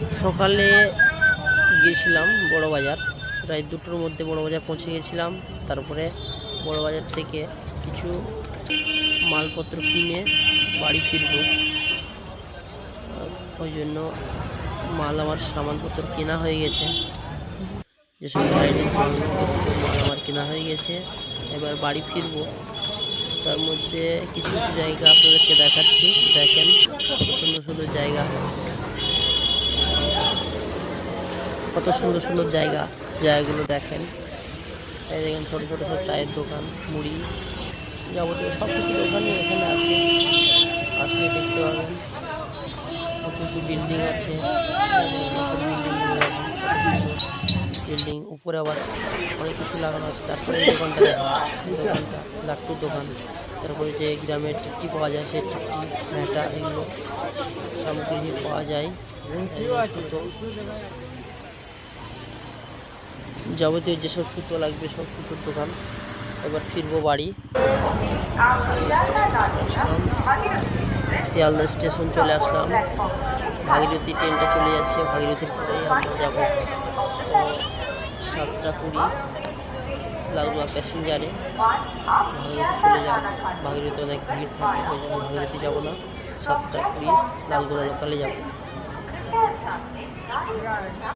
সকালে গিয়েছিলাম বড় বাজার, প্রায় 2টোর মধ্যে বড় বাজার পৌঁছে গেছিলাম। তারপরে বড় বাজার থেকে কিছু মালপত্র কিনে বাড়ি ফিরব। ওই জন্য আমার সামানপত্র কেনা হয়ে গেছে, যেসব ভ্যারাইটিস মাল আমার কেনা হয়ে গেছে। এবার বাড়ি ফিরব। তার মধ্যে কিছু কিছু জায়গা আপনাদেরকে দেখাচ্ছি, দেখেন কত সুন্দর সুন্দর জায়গা, কত সুন্দর সুন্দর জায়গাগুলো দেখেন। এই দেখেন ছোটো ছোটো সব চায়ের দোকান, মুড়ি, যাবতীয় সব কিছু দোকানই এখানে আছে, আসলে দেখতে পাবেন। কিছু বিল্ডিং আছে, বিল্ডিং উপরে আবার অনেক কিছু লাগানো আছে। তারপরে এই দোকানটা দেখেন, দোকানটা লাট্টুর দোকান। তারপরে যে গ্রামের টিকটি পাওয়া যায়, সেই টিকটি ভ্যাটা এগুলো সামগ্রী পাওয়া যায়। সুতো, যাবতীয় যেসব সুতো লাগবে সব সুতোর দোকান। এবার ফিরবো বাড়ি। শিয়ালদা স্টেশন চলে আসলাম। ভাগীরথী ট্রেনটা চলে যাচ্ছে, ভাগীরথীর পরেই আমরা যাব 7:20 লাগবে প্যাসেঞ্জারে। ভাগীরথী চলে যাব, ভাগীরথী অনেক ভিড় থাকে, ওই জন্য ভাগীরথী যাবো না, 7:20 লালগোলা লোকালে যাব।